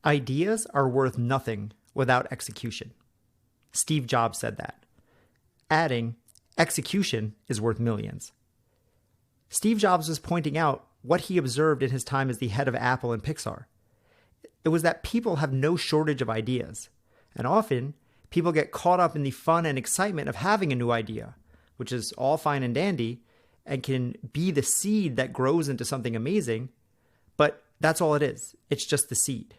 Ideas are worth nothing without execution. Steve Jobs said that. Adding, execution is worth millions. Steve Jobs was pointing out what he observed in his time as the head of Apple and Pixar. It was that people have no shortage of ideas, and often people get caught up in the fun and excitement of having a new idea, which is all fine and dandy and can be the seed that grows into something amazing, but that's all it is. It's just the seed.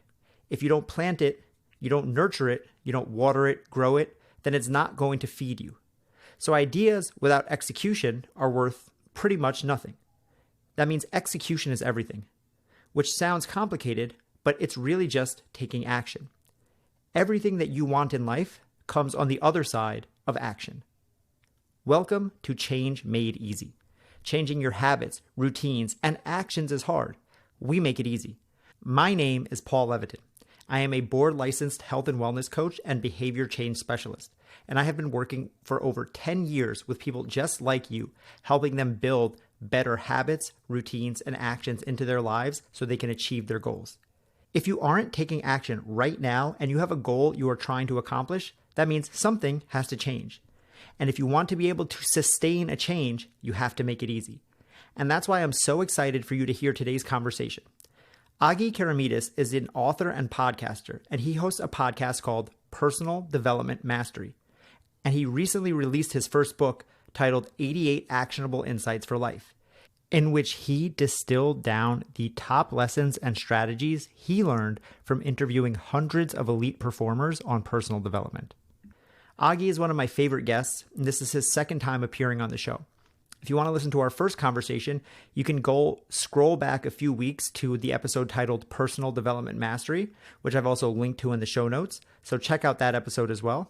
If you don't plant it, you don't nurture it, you don't water it, grow it, then it's not going to feed you. So ideas without execution are worth pretty much nothing. That means execution is everything, which sounds complicated, but it's really just taking action. Everything that you want in life comes on the other side of action. Welcome to Change Made Easy. Changing your habits, routines, and actions is hard. We make it easy. My name is Paul Levitin. I am a board-licensed health and wellness coach and behavior change specialist, and I have been working for over 10 years with people just like you, helping them build better habits, routines, and actions into their lives so they can achieve their goals. If you aren't taking action right now and you have a goal you are trying to accomplish, that means something has to change. And if you want to be able to sustain a change, you have to make it easy. And that's why I'm so excited for you to hear today's conversation. Agi Keramidas is an author and podcaster, and he hosts a podcast called Personal Development Mastery. And he recently released his first book titled 88 Actionable Insights for Life, in which he distilled down the top lessons and strategies he learned from interviewing hundreds of elite performers on personal development. Agi is one of my favorite guests, and this is his second time appearing on the show. If you want to listen to our first conversation, you can go scroll back a few weeks to the episode titled Personal Development Mastery, which I've also linked to in the show notes. So check out that episode as well.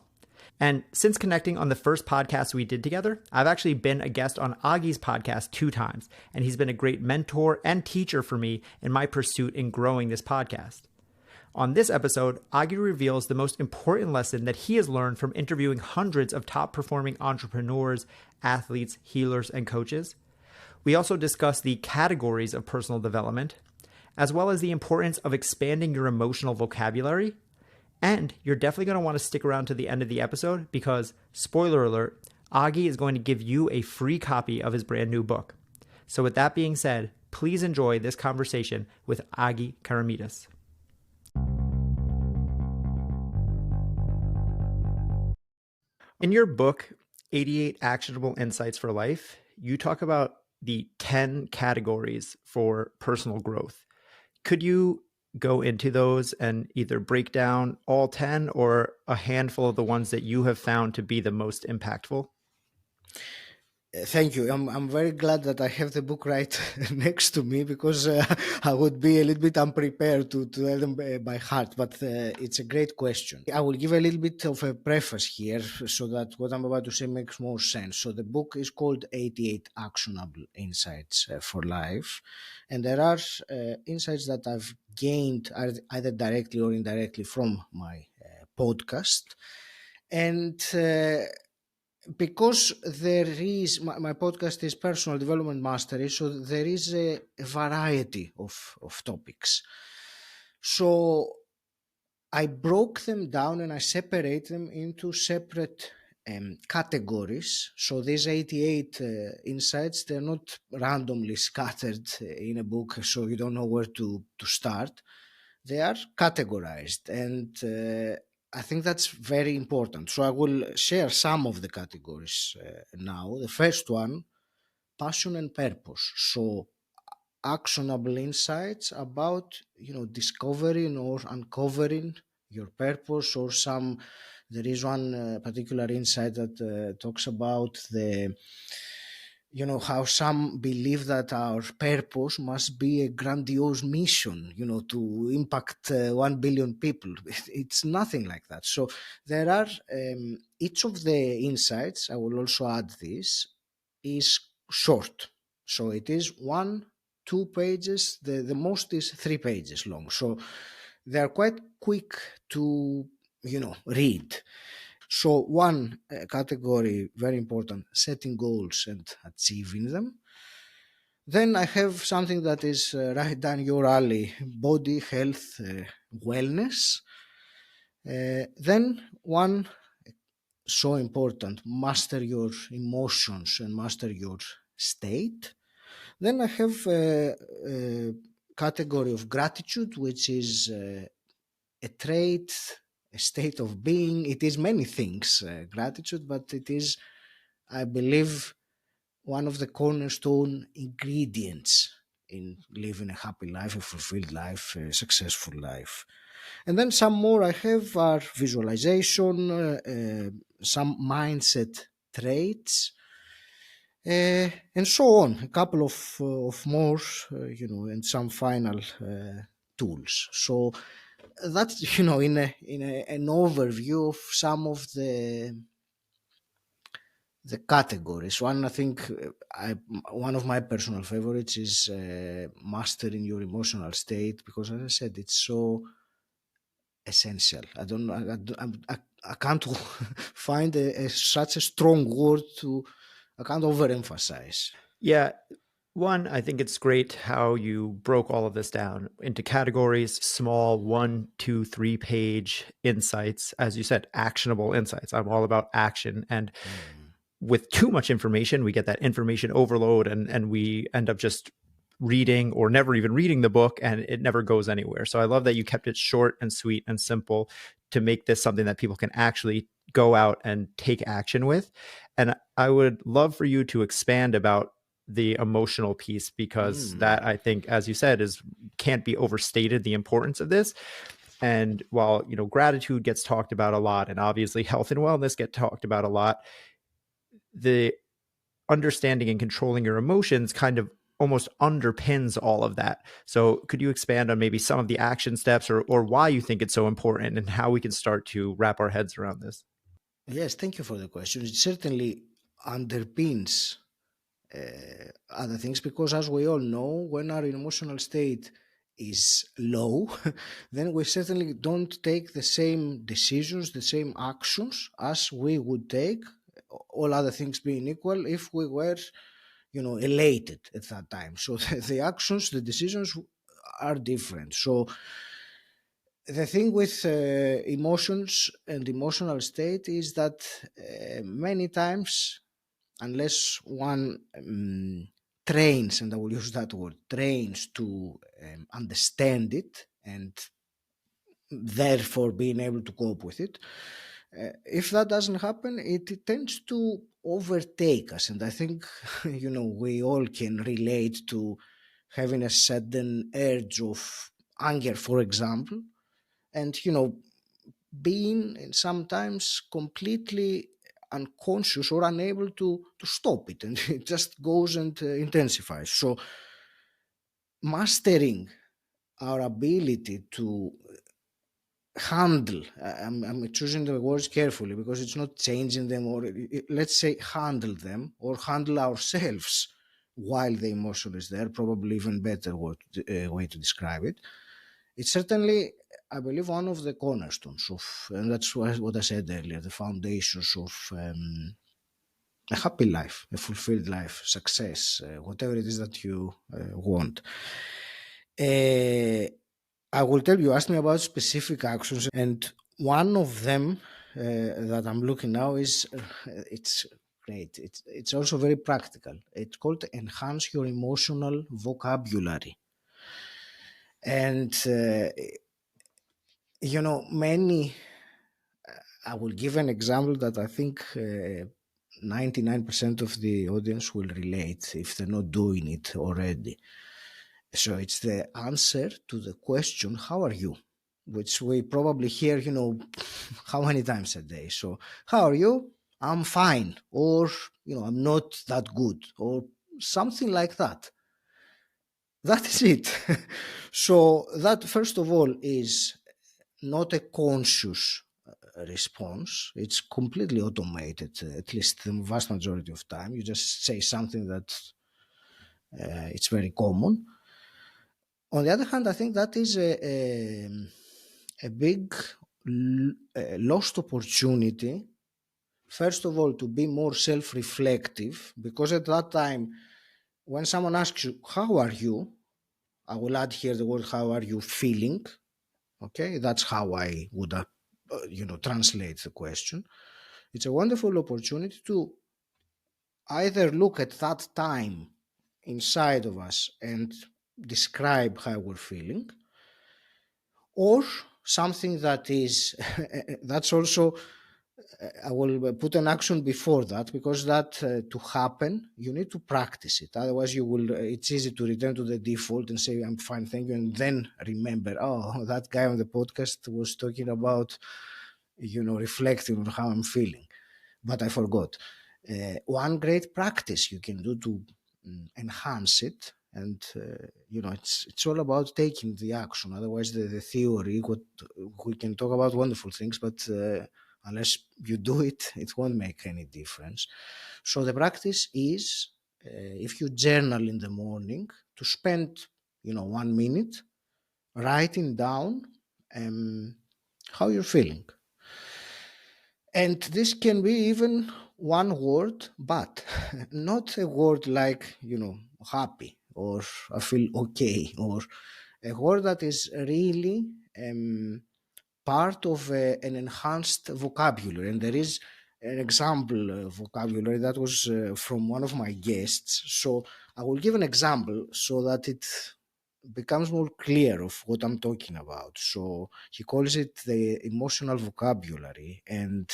And since connecting on the first podcast we did together, I've actually been a guest on Agi's podcast 2 times, and he's been a great mentor and teacher for me in my pursuit in growing this podcast. On this episode, Agi reveals the most important lesson that he has learned from interviewing hundreds of top-performing entrepreneurs, athletes, healers, and coaches. We also discuss the categories of personal development, as well as the importance of expanding your emotional vocabulary. And you're definitely going to want to stick around to the end of the episode because, spoiler alert, Agi is going to give you a free copy of his brand new book. So with that being said, please enjoy this conversation with Agi Keramidas. In your book, 88 Actionable Insights for Life, you talk about the 10 categories for personal growth. Could you go into those and either break down all 10 or a handful of the ones that you have found to be the most impactful? Thank you. I'm very glad that I have the book right next to me because I would be a little bit unprepared to tell them by heart, but it's a great question. I will give a little bit of a preface here so that what I'm about to say makes more sense. So the book is called 88 Actionable Insights for Life, and there are insights that I've gained either directly or indirectly from my podcast. And because there is, my podcast is Personal Development Mastery, so there is a variety of topics. So I broke them down and I separate them into separate categories. So these 88 insights, they're not randomly scattered in a book, so you don't know where to start. They are categorized, and I think that's very important. So I will share some of the categories now. The first one, passion and purpose. So actionable insights about, discovering or uncovering your purpose, or there is one particular insight that talks about how some believe that our purpose must be a grandiose mission, to impact 1 billion people. It's nothing like that. So there are, each of the insights, I will also add this, is short. So it is 1-2 pages. The most is 3 pages long. So they are quite quick to, read. So one category, very important, setting goals and achieving them. Then I have something that is right down your alley: body, health, wellness. Then one so important: master your emotions and master your state. Then I have a category of gratitude, which is a trait, a state of being. It is many things, gratitude, but it is, I believe, one of the cornerstone ingredients in living a happy life, a fulfilled life, a successful life. And then some more I have are visualization, some mindset traits, and so on. A couple of more, and some final tools. So that's, an overview of some of the categories. One, I think, one of my personal favorites is mastering your emotional state, because, as I said, it's so essential. I don't know. I can't find such a strong word to. I can't overemphasize. Yeah. One, I think it's great how you broke all of this down into categories, small 1, 2, 3 page insights. As you said, actionable insights. I'm all about action. And with too much information, we get that information overload, and we end up just reading or never even reading the book, and it never goes anywhere. So I love that you kept it short and sweet and simple to make this something that people can actually go out and take action with. And I would love for you to expand about the emotional piece, because that, I think, as you said, can't be overstated, the importance of this. And while, gratitude gets talked about a lot, and obviously health and wellness get talked about a lot, the understanding and controlling your emotions kind of almost underpins all of that. So could you expand on maybe some of the action steps, or why you think it's so important, and how we can start to wrap our heads around this? Yes, thank you for the question. It certainly underpins other things, because, as we all know, when our emotional state is low, then we certainly don't take the same decisions, the same actions as we would take, all other things being equal, if we were, elated at that time. So the actions, the decisions are different. So the thing with emotions and emotional state is that many times, unless one trains, and I will use that word, trains to understand it, and therefore being able to cope with it, if that doesn't happen, it tends to overtake us. And I think, we all can relate to having a sudden urge of anger, for example, and, being sometimes completely unconscious or unable to stop it, and it just goes and intensifies. So mastering our ability to handle, I'm choosing the words carefully, because it's not changing them, or let's say handle them, or handle ourselves while the emotion is there, probably even better way to describe it. It's certainly, I believe, one of the cornerstones of, and that's what I said earlier, the foundations of a happy life, a fulfilled life, success, whatever it is that you want. I will tell you, ask me about specific actions, and one of them that I'm looking now is, it's great. It's also very practical. It's called enhance your emotional vocabulary. And many, I will give an example that I think 99% of the audience will relate if they're not doing it already. So it's the answer to the question, how are you? Which we probably hear, how many times a day. So, how are you? I'm fine. Or, I'm not that good. Or something like that. That is it. So that, first of all, is not a conscious response. It's completely automated, at least the vast majority of time. You just say something that it's very common. On the other hand, I think that is a big lost opportunity, first of all, to be more self-reflective, because at that time when someone asks you, how are you? I will add here the word, how are you feeling? Okay, that's how I would, translate the question. It's a wonderful opportunity to either look at that time inside of us and describe how we're feeling, or something that is, that's also, I will put an action before that, because that to happen, you need to practice it. Otherwise, you will. It's easy to return to the default and say, "I'm fine, thank you," and then remember, oh, that guy on the podcast was talking about, reflecting on how I'm feeling, but I forgot. One great practice you can do to enhance it, and it's all about taking the action. Otherwise, the theory, what we can talk about wonderful things, but unless you do it, it won't make any difference. So the practice is, if you journal in the morning, to spend 1 minute writing down how you're feeling. And this can be even one word, but not a word like, happy or I feel okay, or a word that is really part of an enhanced vocabulary. And there is an example vocabulary that was from one of my guests. So I will give an example so that it becomes more clear of what I'm talking about. So he calls it the emotional vocabulary, and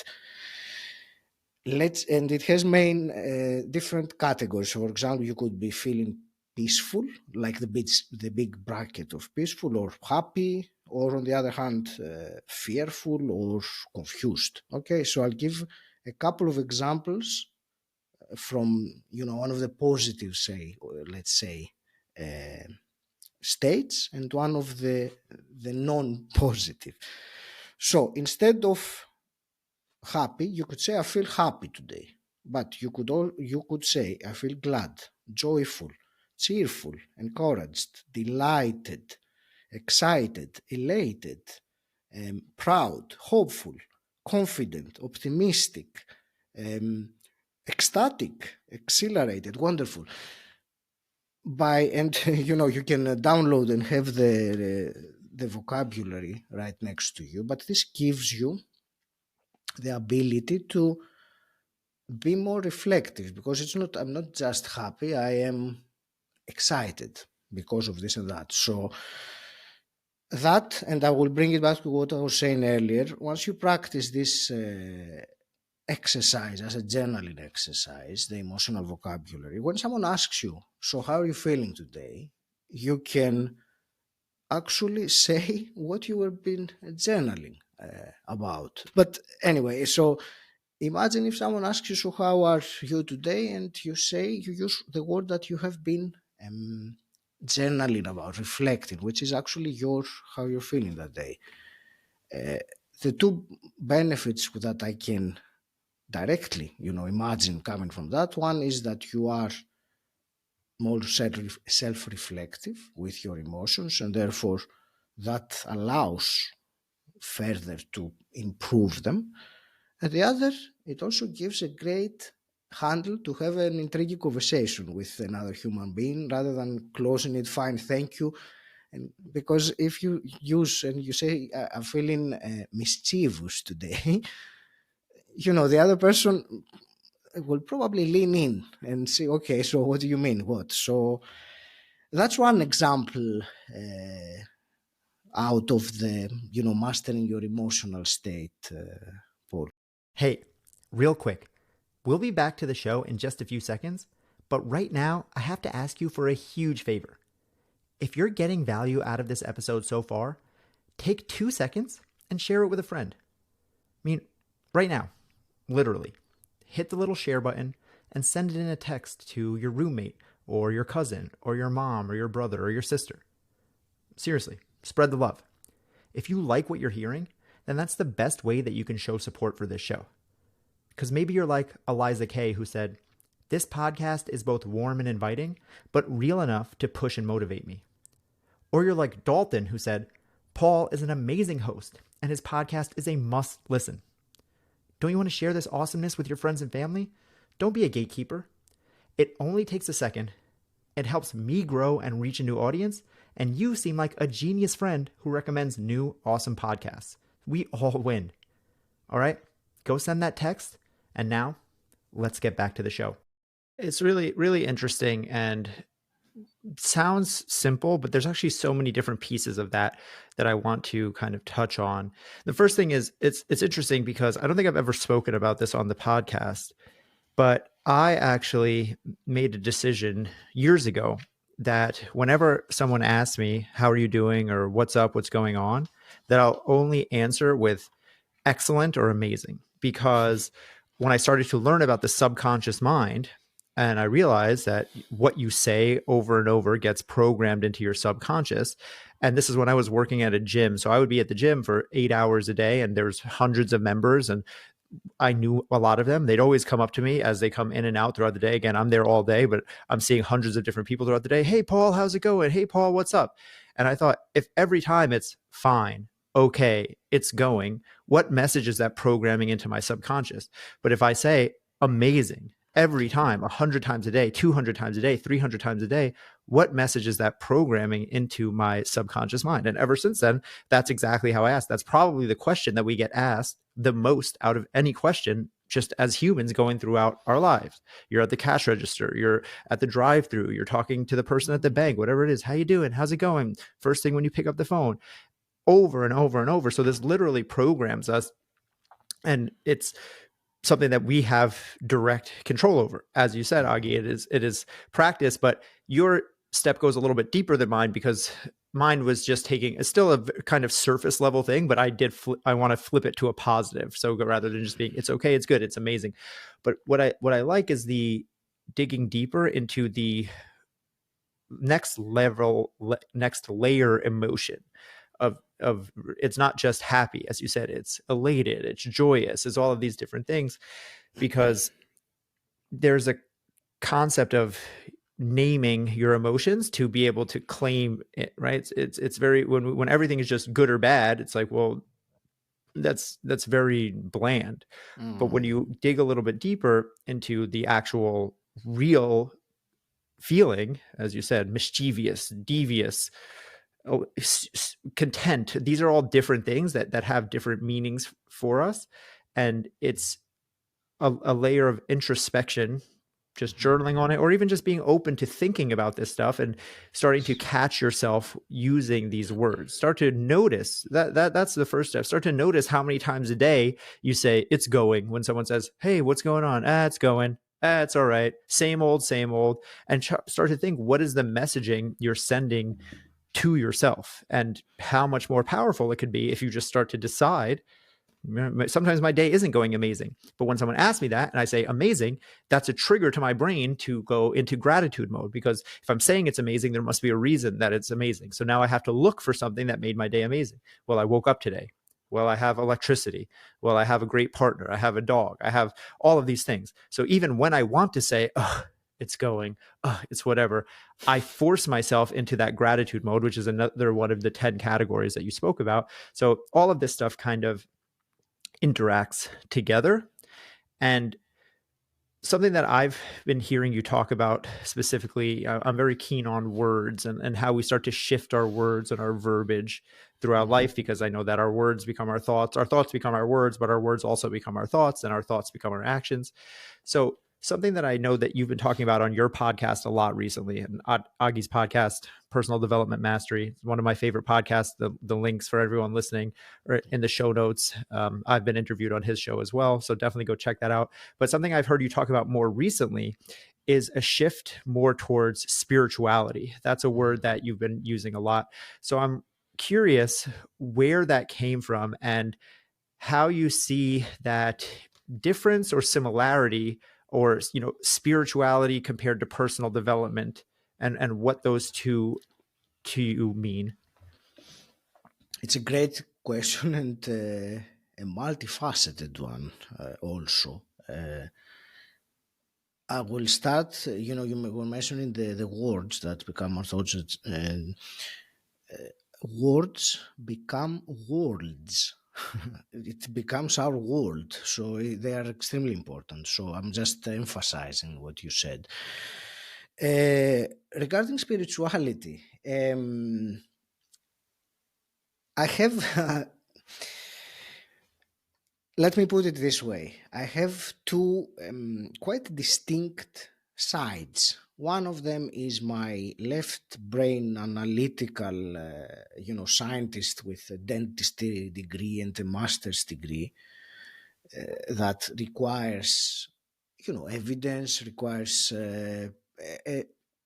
it has main different categories. For example, you could be feeling peaceful, like the big bracket of peaceful, or happy, or on the other hand, fearful or confused. Okay, so I'll give a couple of examples from one of the positive, let's say, states, and one of the non-positive. So instead of happy, you could say I feel happy today, but you could say I feel glad, joyful, cheerful, encouraged, delighted, excited, elated, proud, hopeful, confident, optimistic, ecstatic, exhilarated, wonderful. And you can download and have the vocabulary right next to you, but this gives you the ability to be more reflective, because I'm not just happy, I am excited because of this and that. So that, and I will bring it back to what I was saying earlier, once you practice this exercise as a journaling exercise, the emotional vocabulary, when someone asks you, so how are you feeling today, you can actually say what you have been journaling about. But anyway, so imagine if someone asks you, so how are you today? And you use the word that you have been journaling about, reflecting, which is actually how you're feeling that day. The two benefits that I can directly, imagine coming from that one is that you are more self-reflective with your emotions, and therefore that allows further to improve them. And the other, it also gives a great handle to have an intriguing conversation with another human being, rather than closing it, fine, thank you. And because if you use and you say, I'm feeling mischievous today, the other person will probably lean in and say, okay, so what do you mean? What? So that's one example out of the, mastering your emotional state, Paul. Hey, real quick, we'll be back to the show in just a few seconds, but right now I have to ask you for a huge favor. If you're getting value out of this episode so far, take 2 seconds and share it with a friend. I mean, right now, literally, hit the little share button and send it in a text to your roommate or your cousin or your mom or your brother or your sister. Seriously, spread the love. If you like what you're hearing, then that's the best way that you can show support for this show. Because maybe you're like Eliza Kay, who said, this podcast is both warm and inviting, but real enough to push and motivate me. Or you're like Dalton, who said, Paul is an amazing host, and his podcast is a must listen. Don't you want to share this awesomeness with your friends and family? Don't be a gatekeeper. It only takes a second. It helps me grow and reach a new audience, and you seem like a genius friend who recommends new, awesome podcasts. We all win. All right, go send that text. And now, let's get back to the show. It's really, really interesting and sounds simple, but there's actually so many different pieces of that I want to kind of touch on. The first thing is it's interesting because I don't think I've ever spoken about this on the podcast, but I actually made a decision years ago that whenever someone asks me, how are you doing, or what's up, what's going on, that I'll only answer with excellent or amazing. Because when I started to learn about the subconscious mind, and I realized that what you say over and over gets programmed into your subconscious. And this is when I was working at a gym. So I would be at the gym for 8 hours a day, and there's hundreds of members, and I knew a lot of them. They'd always come up to me as they come in and out throughout the day. Again, I'm there all day, but I'm seeing hundreds of different people throughout the day. Hey, Paul, how's it going? Hey, Paul, what's up? And I thought, if every time it's fine, okay, it's going, what message is that programming into my subconscious? But if I say amazing every time, 100 times a day, 200 times a day, 300 times a day, what message is that programming into my subconscious mind? And ever since then, that's exactly how I ask. That's probably the question that we get asked the most out of any question, just as humans going throughout our lives. You're at the cash register, you're at the drive-through, you're talking to the person at the bank, whatever it is. How you doing? How's it going? First thing when you pick up the phone, over and over and over. So this literally programs us, and it's something that we have direct control over. As you said, Agi, it is practice, but your step goes a little bit deeper than mine, because mine was just it's still a kind of surface level thing, but I want to flip it to a positive. So rather than just being, it's okay, it's good, it's amazing. But what I like is the digging deeper into the next layer emotion of it's not just happy, as you said, it's elated, it's joyous, it's all of these different things, because there's a concept of naming your emotions to be able to claim it, right? It's very, when everything is just good or bad, it's like, well, that's very bland. But when you dig a little bit deeper into the actual real feeling, as you said, mischievous, devious, content, these are all different things that have different meanings for us. And it's a layer of introspection, just journaling on it, or even just being open to thinking about this stuff and starting to catch yourself using these words. Start to notice that's the first step. Start to notice how many times a day you say it's going when someone says, hey, what's going on? It's going. It's all right. Same old, and start to think, what is the messaging you're sending to yourself, and how much more powerful it could be if you just start to decide, sometimes my day isn't going amazing, but when someone asks me that and I say amazing, that's a trigger to my brain to go into gratitude mode, because if I'm saying it's amazing, there must be a reason that it's amazing. So now I have to look for something that made my day amazing. Well, I woke up today. Well, I have electricity. Well, I have a great partner. I have a dog. I have all of these things. So even when I want to say, oh, it's going, it's whatever, I force myself into that gratitude mode, which is another one of the 10 categories that you spoke about. So all of this stuff kind of interacts together. And something that I've been hearing you talk about specifically, I'm very keen on words and how we start to shift our words and our verbiage throughout life, because I know that our words become our thoughts become our words, but our words also become our thoughts, and our thoughts become our actions. So something that I know that you've been talking about on your podcast a lot recently, and Agi's podcast, Personal Development Mastery, is one of my favorite podcasts. The links for everyone listening are in the show notes. I've been interviewed on his show as well, so definitely go check that out. But something I've heard you talk about more recently is a shift more towards spirituality. That's a word that you've been using a lot. So I'm curious where that came from and how you see that difference or similarity, or spirituality compared to personal development, and what those two to you mean. It's a great question, and a multifaceted one also. I will start, you were mentioning the words that become our thoughts. Words become worlds. It becomes our world, so they are extremely important. So I'm just emphasizing what you said. Regarding spirituality, I have, let me put it this way. I have two quite distinct sides. One of them is my left brain analytical, scientist with a dentistry degree and a master's degree that requires, evidence, requires a-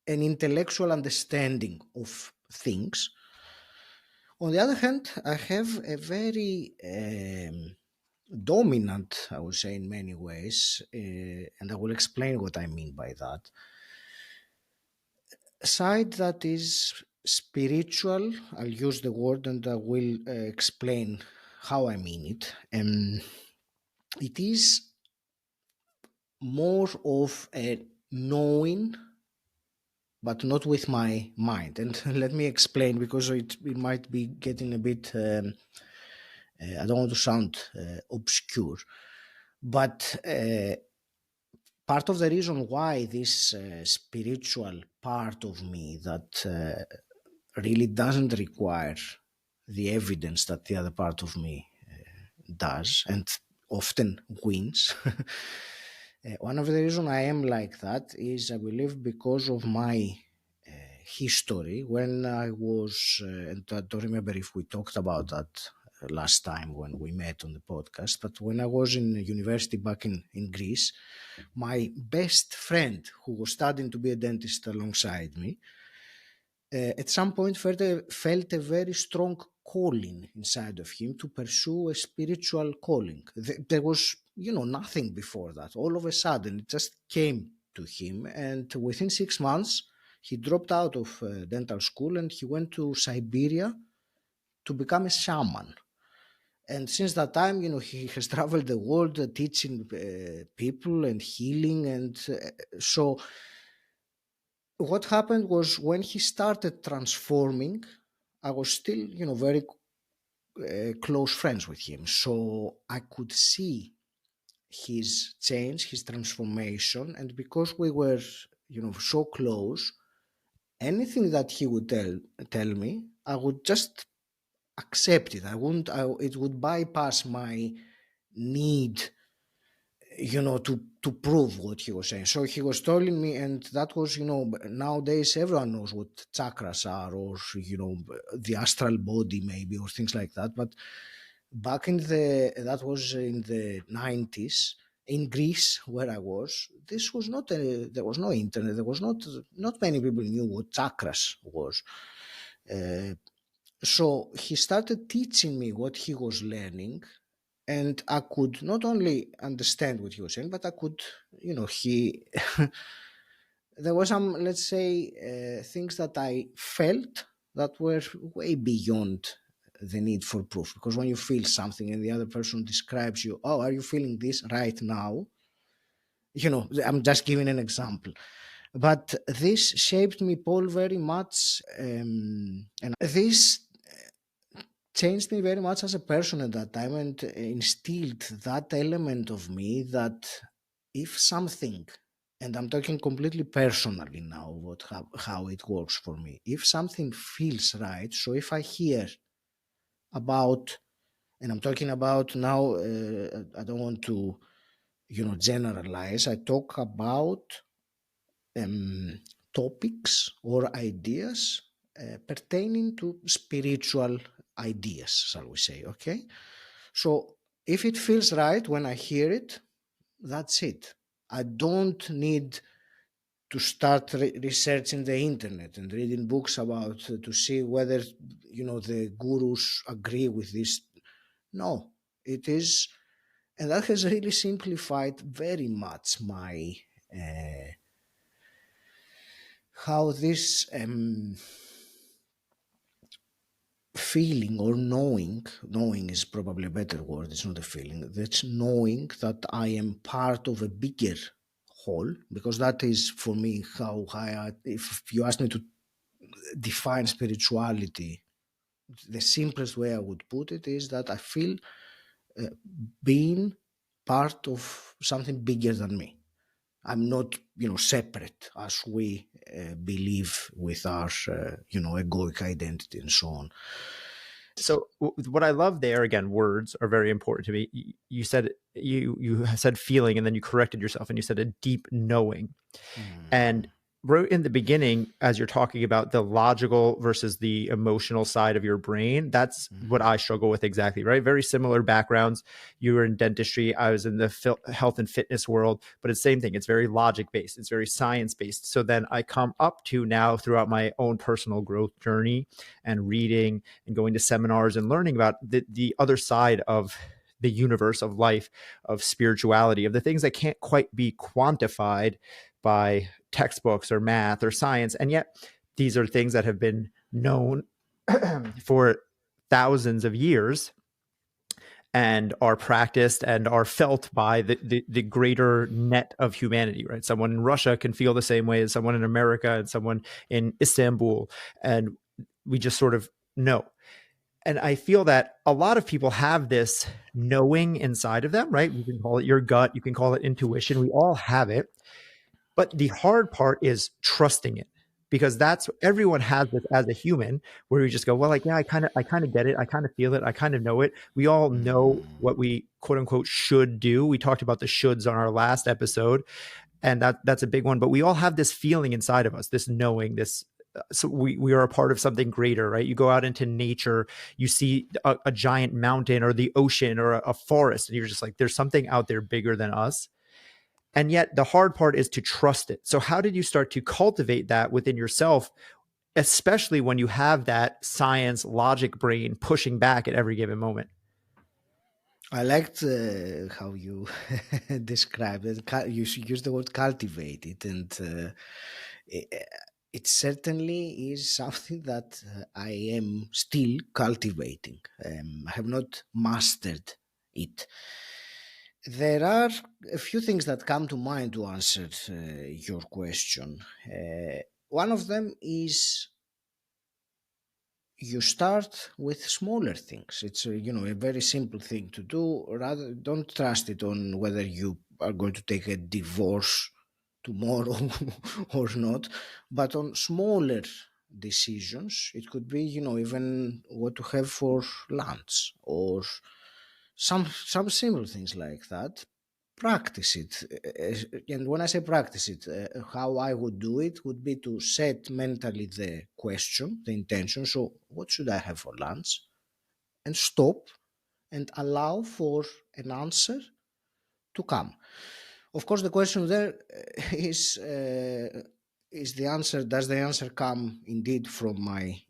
an intellectual understanding of things. On the other hand, I have a very dominant, I would say, in many ways, and I will explain what I mean by that, side that is spiritual. I'll use the word and I will explain how I mean it. It is more of a knowing, but not with my mind. And let me explain, because it might be getting a bit, I don't want to sound obscure, but part of the reason why this spiritual part of me that really doesn't require the evidence that the other part of me does and often wins. One of the reasons I am like that is, I believe, because of my history. When I was, and I don't remember if we talked about that last time when we met on the podcast, but when I was in university back in Greece, my best friend, who was studying to be a dentist alongside me, at some point felt a very strong calling inside of him to pursue a spiritual calling. There was, nothing before that. All of a sudden, it just came to him, and within 6 months, he dropped out of dental school and he went to Siberia to become a shaman. And since that time, he has traveled the world teaching people and healing. And so what happened was, when he started transforming, I was still, very close friends with him. So I could see his change, his transformation. And because we were, so close, anything that he would tell me, I would just accept it. It would bypass my need, to prove what he was saying. So he was telling me, and that was, nowadays everyone knows what chakras are, or, the astral body maybe, or things like that. But back that was in the 90s, in Greece, where I was, this was not there was no internet. There was not many people knew what chakras was. So he started teaching me what he was learning, and I could not only understand what he was saying, but I could, he there were some, let's say, things that I felt that were way beyond the need for proof. Because when you feel something and the other person describes you, oh, are you feeling this right now? I'm just giving an example. But this shaped me, Paul, very much. And this changed me very much as a person at that time, and instilled that element of me that if something, and I'm talking completely personally now, how it works for me, if something feels right, so if I hear about, and I'm talking about now, I don't want to, generalize, I talk about um, topics or ideas pertaining to spiritual ideas, shall we say, okay? So if it feels right when I hear it, that's it. I don't need to start researching the internet and reading books about to see whether, the gurus agree with this. No, it is, and that has really simplified very much my how this feeling, or knowing is probably a better word, it's not a feeling, that's knowing that I am part of a bigger whole. Because that is, for me, how if you ask me to define spirituality, the simplest way I would put it is that I feel being part of something bigger than me. I'm not, separate as we believe with our, egoic identity and so on. So what I love there, again, words are very important to me. You said you said feeling, and then you corrected yourself, and you said a deep knowing. And right in the beginning, as you're talking about the logical versus the emotional side of your brain, that's what I struggle with exactly, right? Very similar backgrounds. You were in dentistry. I was in the health and fitness world, but it's the same thing. It's very logic based. It's very science based. So then I come up to now throughout my own personal growth journey and reading and going to seminars and learning about the other side of the universe of life, of spirituality, of the things that can't quite be quantified by textbooks or math or science. And yet these are things that have been known for thousands of years and are practiced and are felt by the greater net of humanity, right? Someone in Russia can feel the same way as someone in America and someone in Istanbul. And we just sort of know. And I feel that a lot of people have this knowing inside of them, right? You can call it your gut, you can call it intuition. We all have it. But the hard part is trusting it, because that's everyone has this as a human, where we just go, well, like, yeah, I kind of get it. I kind of feel it. I kind of know it. We all know what we quote unquote should do. We talked about the shoulds on our last episode, and that's a big one. But we all have this feeling inside of us, this knowing, this. So we are a part of something greater, right? You go out into nature, you see a giant mountain or the ocean or a forest, and you're just like, there's something out there bigger than us. And yet the hard part is to trust it. So how did you start to cultivate that within yourself, especially when you have that science logic brain pushing back at every given moment? I liked how you described it. You used the word cultivate it, and it certainly is something that I am still cultivating. I have not mastered it. There are a few things that come to mind to answer your question. One of them is you start with smaller things. It's a very simple thing to do. Rather, don't trust it on whether you are going to take a divorce tomorrow or not, but on smaller decisions. It could be, even what to have for lunch, or some simple things like that. Practice it. And when I say practice it, how I would do it would be to set mentally the question, the intention. So what should I have for lunch? And stop and allow for an answer to come. Of course, the question there is the answer, does the answer come indeed from my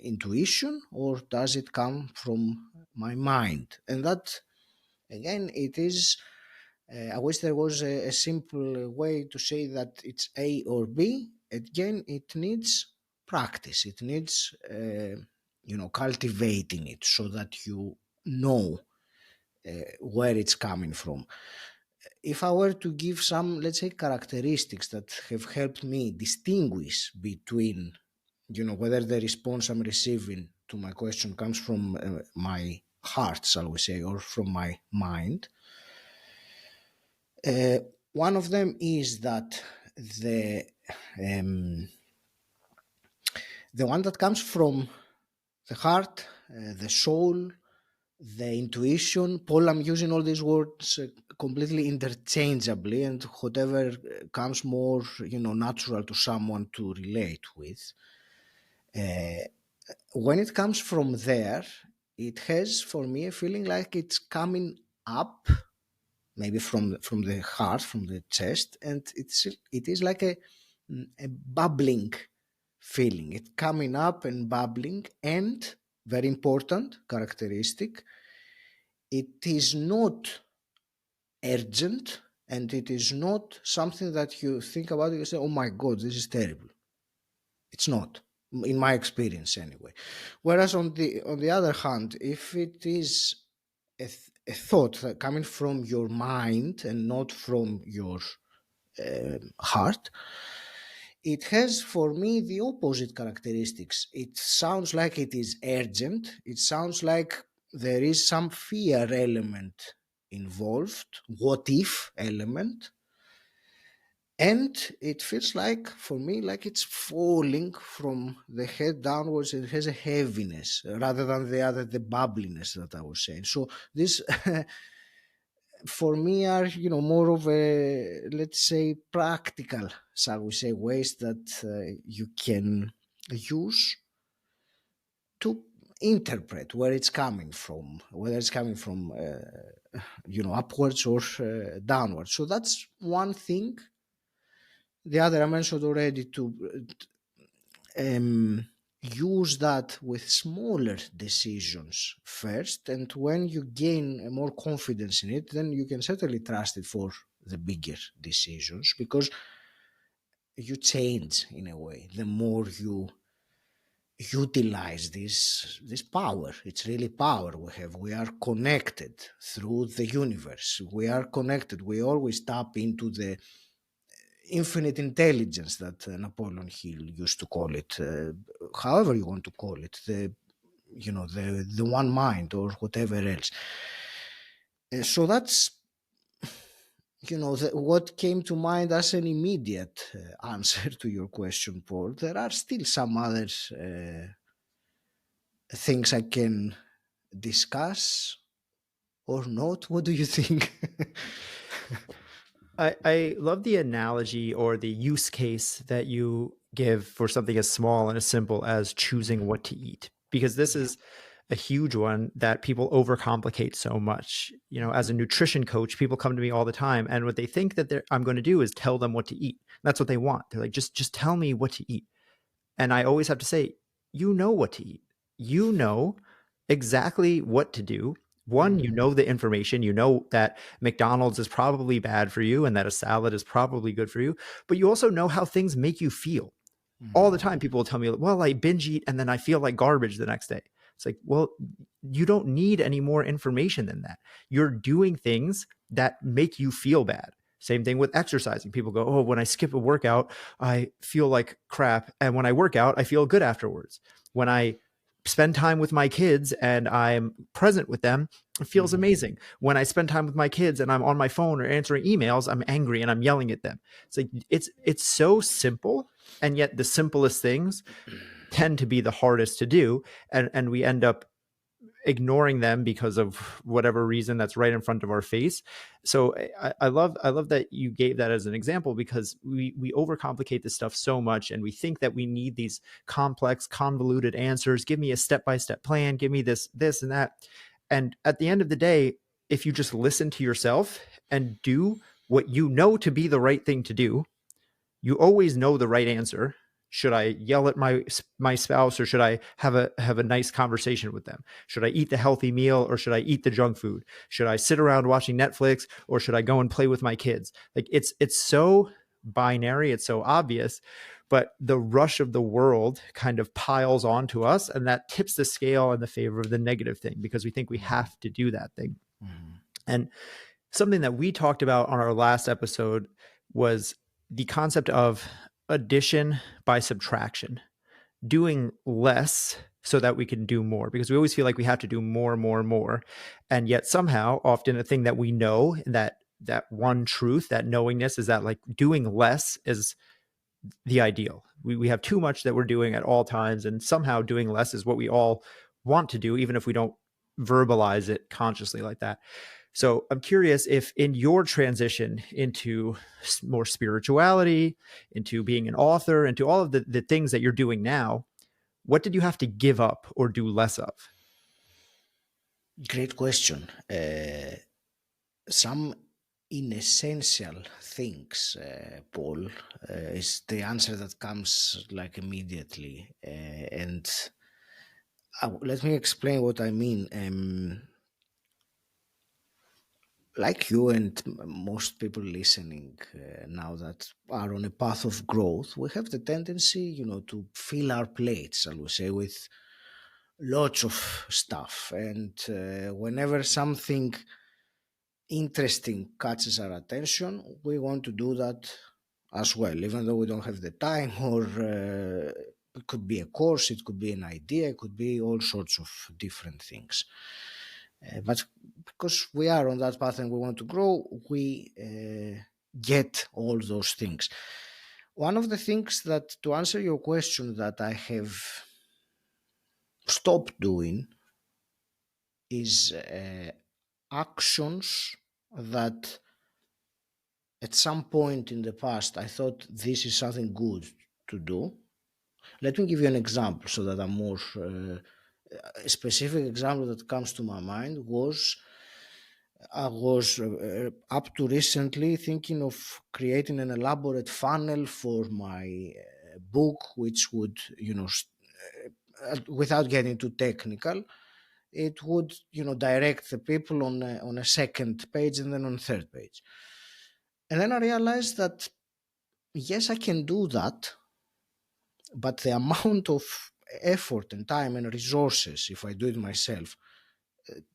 intuition, or does it come from my mind? And that, again, it is, I wish there was a simple way to say that it's A or B. Again, it needs practice. It needs, cultivating it so that you know where it's coming from. If I were to give some, let's say, characteristics that have helped me distinguish between, whether the response I'm receiving to my question comes from my heart, shall we say, or from my mind, one of them is that the one that comes from the heart, the soul, the intuition. Paul, I'm using all these words completely interchangeably, and whatever comes more, natural to someone to relate with. When it comes from there, it has for me a feeling like it's coming up, maybe from the heart, from the chest, and it is like a bubbling feeling. It coming up and bubbling, and very important characteristic, it is not urgent, and it is not something that you think about it, you say, oh my god, this is terrible. It's not, in my experience anyway. Whereas on the other hand, if it is a thought that coming from your mind and not from your heart, it has for me the opposite characteristics. It sounds like it is urgent. It sounds like there is some fear element involved, what if element. And it feels like, for me, like it's falling from the head downwards. It has a heaviness rather than the bubbliness that I was saying. So this, for me, are, more of a, let's say, practical, shall we say, ways that you can use to interpret where it's coming from, whether it's coming from, upwards or downwards. So that's one thing. The other I mentioned already, to use that with smaller decisions first, and when you gain more confidence in it, then you can certainly trust it for the bigger decisions, because you change in a way the more you utilize this power. It's really power we have. We are connected through the universe. We are connected. We always tap into the infinite intelligence that Napoleon Hill used to call it, however you want to call it, the one mind or whatever else. So that's, what came to mind as an immediate answer to your question, Paul. There are still some other things I can discuss or not. What do you think? I love the analogy or the use case that you give for something as small and as simple as choosing what to eat, because this is a huge one that people overcomplicate so much. As a nutrition coach, people come to me all the time, and what they think that I'm going to do is tell them what to eat. That's what they want. They're like, just tell me what to eat. And I always have to say, you know what to eat. You know exactly what to do. One, you know the information. You know that McDonald's is probably bad for you and that a salad is probably good for you. But you also know how things make you feel. All the time, people will tell me, well, I binge eat and then I feel like garbage the next day. It's like, well, you don't need any more information than that. You're doing things that make you feel bad. Same thing with exercising. People go, oh, when I skip a workout, I feel like crap. And when I work out, I feel good afterwards. When I spend time with my kids and I'm present with them, it feels amazing. When I spend time with my kids and I'm on my phone or answering emails, I'm angry and I'm yelling at them. It's like, it's so simple. And yet the simplest things tend to be the hardest to do. And we end up ignoring them because of whatever reason that's right in front of our face. So I love that you gave that as an example, because we overcomplicate this stuff so much, and we think that we need these complex, convoluted answers. Give me a step-by-step plan. Give me this and that. And at the end of the day, if you just listen to yourself and do what you know to be the right thing to do, you always know the right answer. Should I yell at my spouse, or should I have a nice conversation with them? Should I eat the healthy meal, or should I eat the junk food? Should I sit around watching Netflix, or should I go and play with my kids? Like it's so binary, it's so obvious, but the rush of the world kind of piles onto us, and that tips the scale in the favor of the negative thing, because we think we have to do that thing. And something that we talked about on our last episode was the concept of addition by subtraction, doing less so that we can do more, because we always feel like we have to do more. And yet somehow, often a thing that we know, that one truth, that knowingness, is that like doing less is the ideal. We have too much that we're doing at all times, and somehow doing less is what we all want to do, even if we don't verbalize it consciously like that. So I'm curious if in your transition into more spirituality, into being an author, into all of the things that you're doing now, what did you have to give up or do less of? Great question. Some inessential things, Paul, is the answer that comes like immediately. And let me explain what I mean. Like you and most people listening now that are on a path of growth, we have the tendency, to fill our plates, I will say, with lots of stuff. And whenever something interesting catches our attention, we want to do that as well, even though we don't have the time, or it could be a course, it could be an idea, it could be all sorts of different things. But because we are on that path and we want to grow, we get all those things. One of the things that, to answer your question, that I have stopped doing is actions that at some point in the past I thought this is something good to do. Let me give you an example so that I'm more a specific example that comes to my mind was I was up to recently thinking of creating an elaborate funnel for my book, which would, without getting too technical, it would, direct the people on a second page and then on third page. And then I realized that yes, I can do that, but the amount of effort and time and resources, if I do it myself,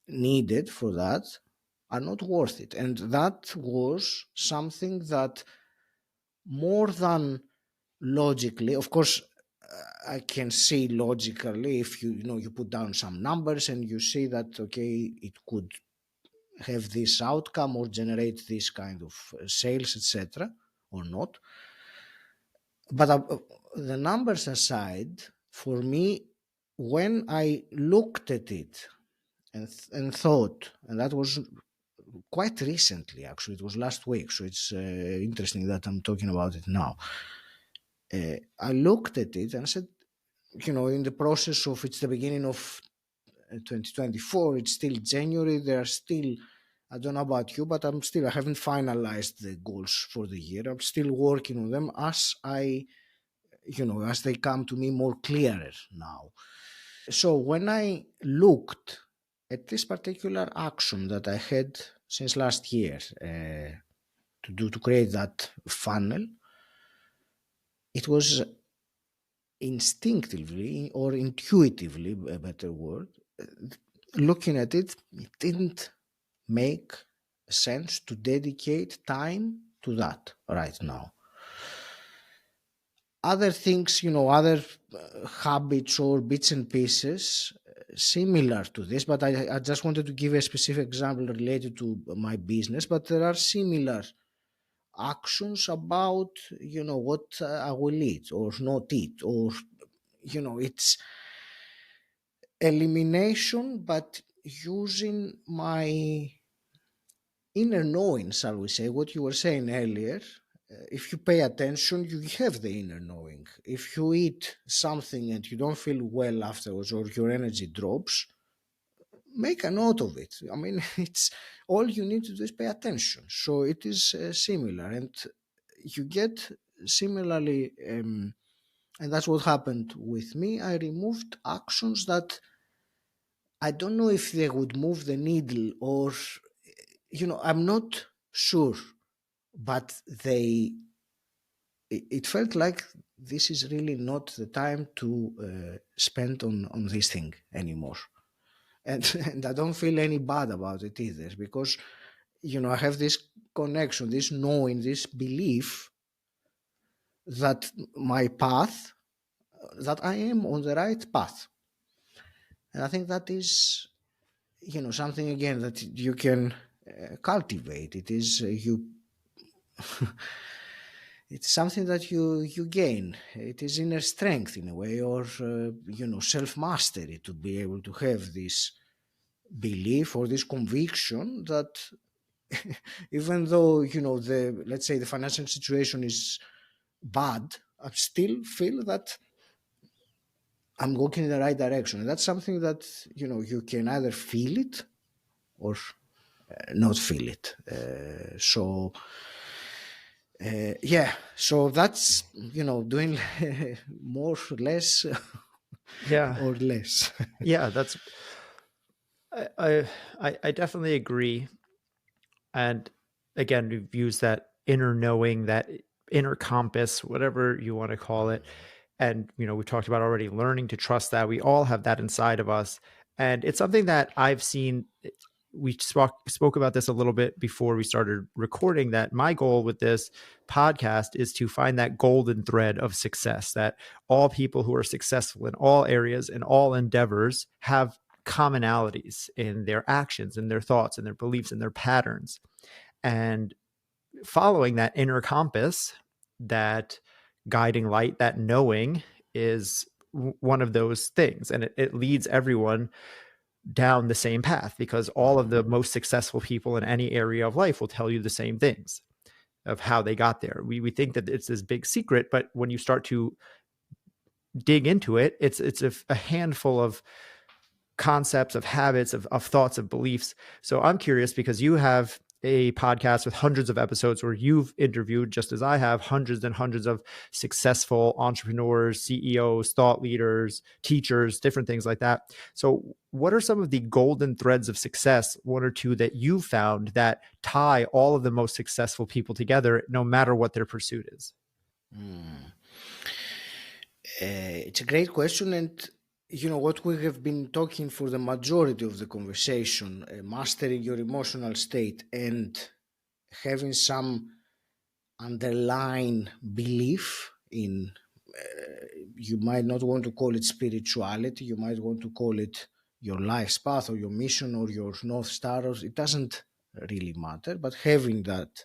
needed for that are not worth it. And that was something that, more than logically, of course, I can see logically, if you put down some numbers and you see that, okay, it could have this outcome or generate this kind of sales, etc., or not. But the numbers aside, for me, when I looked at it and thought, and that was quite recently, actually, it was last week, so it's interesting that I'm talking about it now. I looked at it and I said, in the process of, it's the beginning of 2024, it's still January, there are still, I don't know about you, but I haven't finalized the goals for the year. I'm still working on them as as they come to me more clearer now. So when I looked at this particular action that I had since last year to create that funnel, it was instinctively or intuitively, a better word, looking at it, it didn't make sense to dedicate time to that right now. Other things, other habits or bits and pieces similar to this, but I just wanted to give a specific example related to my business, but there are similar actions about, what I will eat or not eat, or, it's elimination, but using my inner knowing, shall we say, what you were saying earlier. If you pay attention, you have the inner knowing. If you eat something and you don't feel well afterwards, or your energy drops, make a note of it. I mean, it's all you need to do is pay attention. So it is similar, and you get similarly, and that's what happened with me. I removed actions that I don't know if they would move the needle, or I'm not sure, but it felt like this is really not the time to spend on this thing anymore. And I don't feel any bad about it either, because I have this connection, this knowing, this belief that my path, that I am on the right path. And I think that is something, again, that you can cultivate. It is it's something that you gain. It is inner strength in a way, or self-mastery, to be able to have this belief or this conviction that even though let's say the financial situation is bad, I still feel that I'm walking in the right direction. And that's something that you can either feel it or not feel it. So that's doing more or less Yeah. or less. Yeah, that's I definitely agree. And again, we've used that inner knowing, that inner compass, whatever you want to call it. And we talked about already learning to trust that. We all have that inside of us. And it's something that I've seen. We spoke about this a little bit before we started recording, that my goal with this podcast is to find that golden thread of success, that all people who are successful in all areas and all endeavors have commonalities in their actions and their thoughts and their beliefs and their patterns. And following that inner compass, that guiding light, that knowing is one of those things. And it leads everyone down the same path, because all of the most successful people in any area of life will tell you the same things of how they got there. We think that it's this big secret, but when you start to dig into it, it's a handful of concepts, of habits, of thoughts, of beliefs. So I'm curious, because you have a podcast with hundreds of episodes where you've interviewed, just as I have, hundreds and hundreds of successful entrepreneurs, CEOs, thought leaders, teachers, different things like that. So what are some of the golden threads of success, one or two, that you found that tie all of the most successful people together, no matter what their pursuit is? It's a great question, and what we have been talking for the majority of the conversation, mastering your emotional state and having some underlying belief in, you might not want to call it spirituality, you might want to call it your life's path or your mission or your North Star, it doesn't really matter, but having that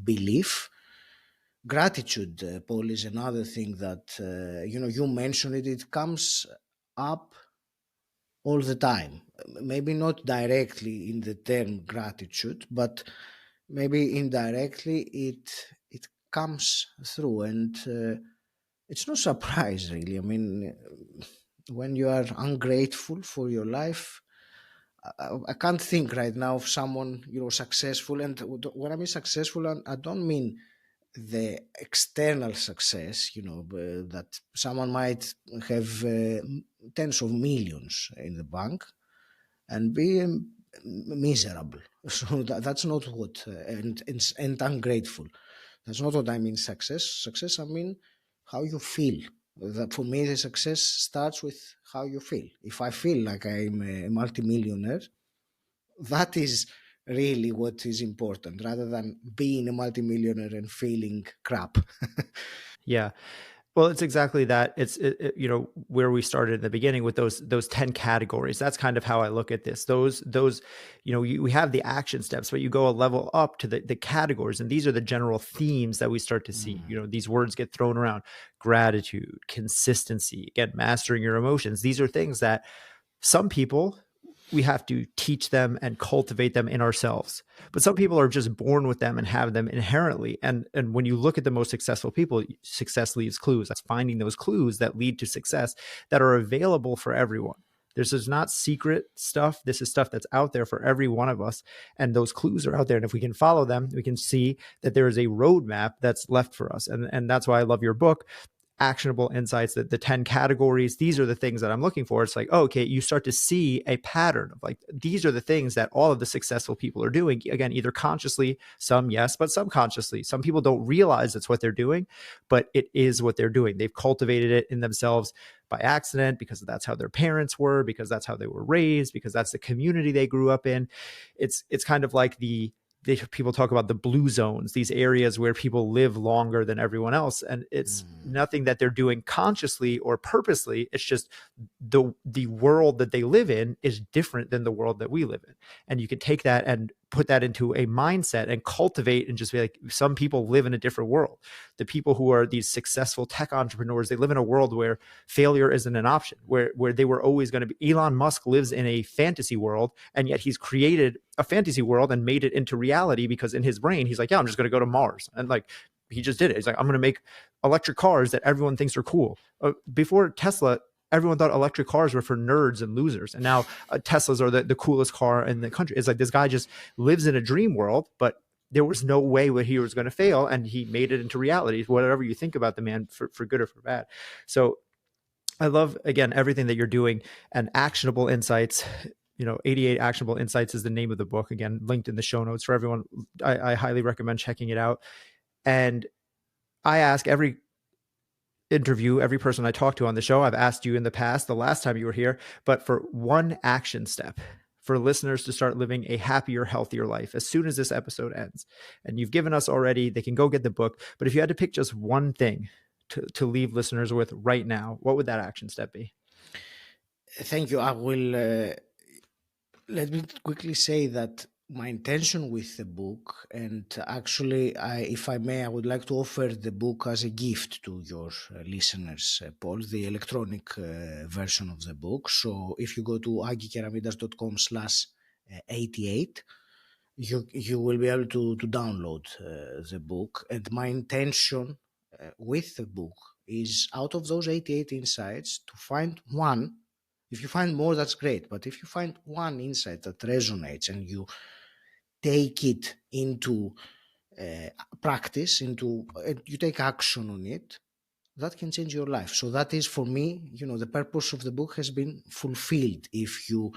belief. Gratitude, Paul, is another thing that, you mentioned it, it comes up all the time. Maybe not directly in the term gratitude, but maybe indirectly it comes through. And it's no surprise, really. I mean, when you are ungrateful for your life, I can't think right now of someone, successful. And when I mean successful, I don't mean the external success, that someone might have tens of millions in the bank and be miserable. So that's not what, and ungrateful. That's not what I mean success. Success, I mean how you feel. That for me, the success starts with how you feel. If I feel like I'm a multimillionaire, that is really what is important, rather than being a multimillionaire and feeling crap. Yeah. Well, it's exactly that. It's where we started in the beginning with those 10 categories. That's kind of how I look at this. Those we have the action steps, but you go a level up to the categories, and these are the general themes that we start to see. These words get thrown around: gratitude, consistency, again, mastering your emotions. These are things that some people, we have to teach them and cultivate them in ourselves. But some people are just born with them and have them inherently. And when you look at the most successful people, success leaves clues. That's finding those clues that lead to success that are available for everyone. This is not secret stuff. This is stuff that's out there for every one of us. And those clues are out there. And if we can follow them, we can see that there is a roadmap that's left for us. And that's why I love your book, Actionable Insights, that the 10 categories, these are the things that I'm looking for. It's like, oh, okay, you start to see a pattern of like, these are the things that all of the successful people are doing. Again, either consciously, some yes, but subconsciously. Some people don't realize it's what they're doing, but it is what they're doing. They've cultivated it in themselves by accident, because that's how their parents were, because that's how they were raised, because that's the community they grew up in. It's kind of like people talk about the blue zones, these areas where people live longer than everyone else. And it's nothing that they're doing consciously or purposely. It's just the world that they live in is different than the world that we live in. And you can take that and put that into a mindset and cultivate and just be like, some people live in a different world. The people who are these successful tech entrepreneurs, they live in a world where failure isn't an option, where they were always going to be. Elon Musk lives in a fantasy world, and yet he's created a fantasy world and made it into reality, because in his brain, he's like, yeah, I'm just going to go to Mars. And like, he just did it. He's like, I'm going to make electric cars that everyone thinks are cool. Before Tesla, everyone thought electric cars were for nerds and losers. And now Teslas are the coolest car in the country. It's like this guy just lives in a dream world, but there was no way where he was going to fail. And he made it into reality, whatever you think about the man, for good or for bad. So I love, again, everything that you're doing. And Actionable Insights, 88 Actionable Insights is the name of the book. Again, linked in the show notes for everyone. I highly recommend checking it out. And I ask every person I talk to on the show, I've asked you in the past, the last time you were here, but for one action step for listeners to start living a happier, healthier life as soon as this episode ends. And you've given us already, they can go get the book. But if you had to pick just one thing to leave listeners with right now, what would that action step be? Thank you. I will let me quickly say that my intention with the book, and actually, if I may, I would like to offer the book as a gift to your listeners, Paul, the electronic version of the book. So if you go to agikeramidas.com/88, you will be able to download the book. And my intention with the book is, out of those 88 insights, to find one. If you find more, that's great. But if you find one insight that resonates and you take it into practice, you take action on it, that can change your life. So that is, for me, the purpose of the book has been fulfilled. If you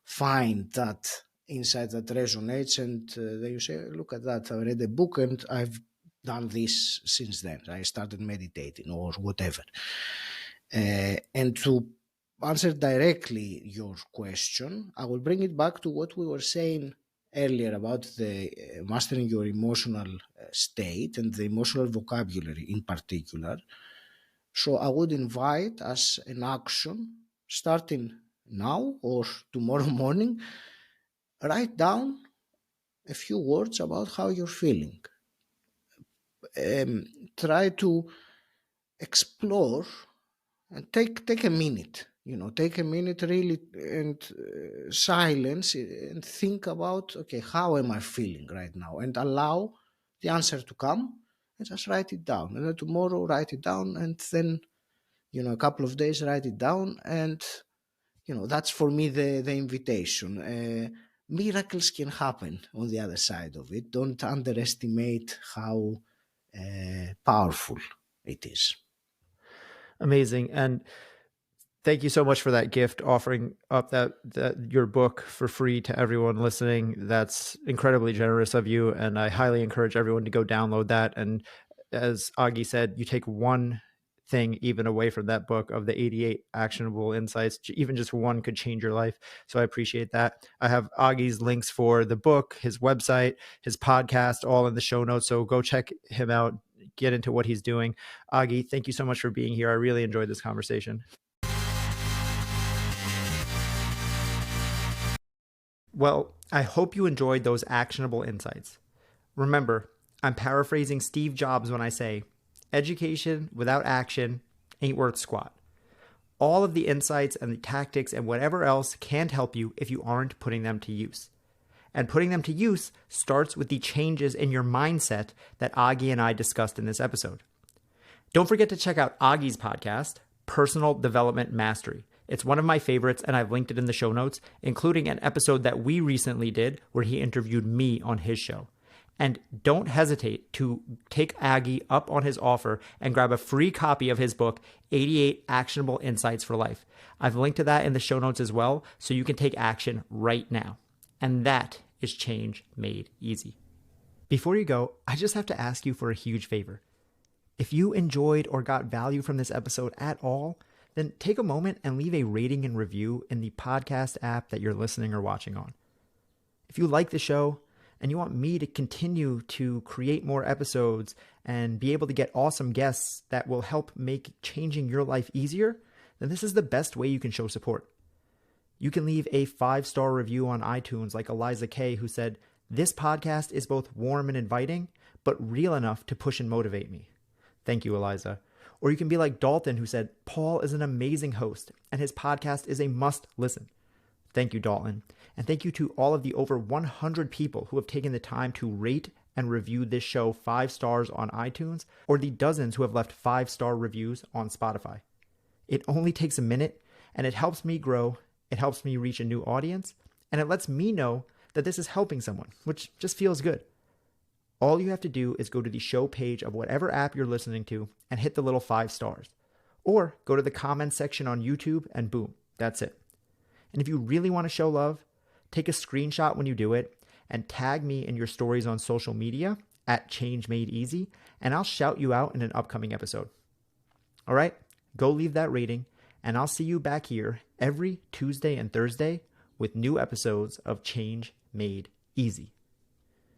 find that insight that resonates, and then you say, look at that, I read a book and I've done this since then. I started meditating or whatever. And to answer directly your question, I will bring it back to what we were saying earlier about the mastering your emotional state and the emotional vocabulary in particular. So I would invite, as an action, starting now or tomorrow morning, write down a few words about how you're feeling. Try to explore and take a minute. Take a minute really, and silence, and think about, okay, how am I feeling right now? And allow the answer to come, and just write it down. And then tomorrow write it down, and then, a couple of days write it down. And, that's for me the invitation. Miracles can happen on the other side of it. Don't underestimate how powerful it is. Amazing. And thank you so much for that gift, offering up that your book for free to everyone listening. That's incredibly generous of you, and I highly encourage everyone to go download that. And as Agi said, you take one thing even away from that book of the 88 actionable insights, even just one could change your life. So I appreciate that. I have Agi's links for the book, his website, his podcast, all in the show notes. So go check him out, get into what he's doing. Agi, thank you so much for being here. I really enjoyed this conversation. Well, I hope you enjoyed those actionable insights. Remember, I'm paraphrasing Steve Jobs when I say, education without action ain't worth squat. All of the insights and the tactics and whatever else can't help you if you aren't putting them to use. And putting them to use starts with the changes in your mindset that Agi and I discussed in this episode. Don't forget to check out Agi's podcast, Personal Development Mastery. It's one of my favorites, and I've linked it in the show notes, including an episode that we recently did where he interviewed me on his show. And don't hesitate to take Agi up on his offer and grab a free copy of his book, 88 Actionable Insights for Life. I've linked to that in the show notes as well, so you can take action right now. And that is change made easy. Before you go, I just have to ask you for a huge favor. If you enjoyed or got value from this episode at all, then take a moment and leave a rating and review in the podcast app that you're listening or watching on. If you like the show and you want me to continue to create more episodes and be able to get awesome guests that will help make changing your life easier, then this is the best way you can show support. You can leave a 5-star review on iTunes like Eliza K, who said, "This podcast is both warm and inviting, but real enough to push and motivate me." Thank you, Eliza. Or you can be like Dalton, who said, "Paul is an amazing host and his podcast is a must listen." Thank you, Dalton. And thank you to all of the over 100 people who have taken the time to rate and review this show 5 stars on iTunes, or the dozens who have left 5-star reviews on Spotify. It only takes a minute, and it helps me grow, it helps me reach a new audience, and it lets me know that this is helping someone, which just feels good. All you have to do is go to the show page of whatever app you're listening to and hit the little 5 stars. Or go to the comments section on YouTube and boom, that's it. And if you really want to show love, take a screenshot when you do it and tag me in your stories on social media at Change Made Easy, and I'll shout you out in an upcoming episode. All right, go leave that rating, and I'll see you back here every Tuesday and Thursday with new episodes of Change Made Easy.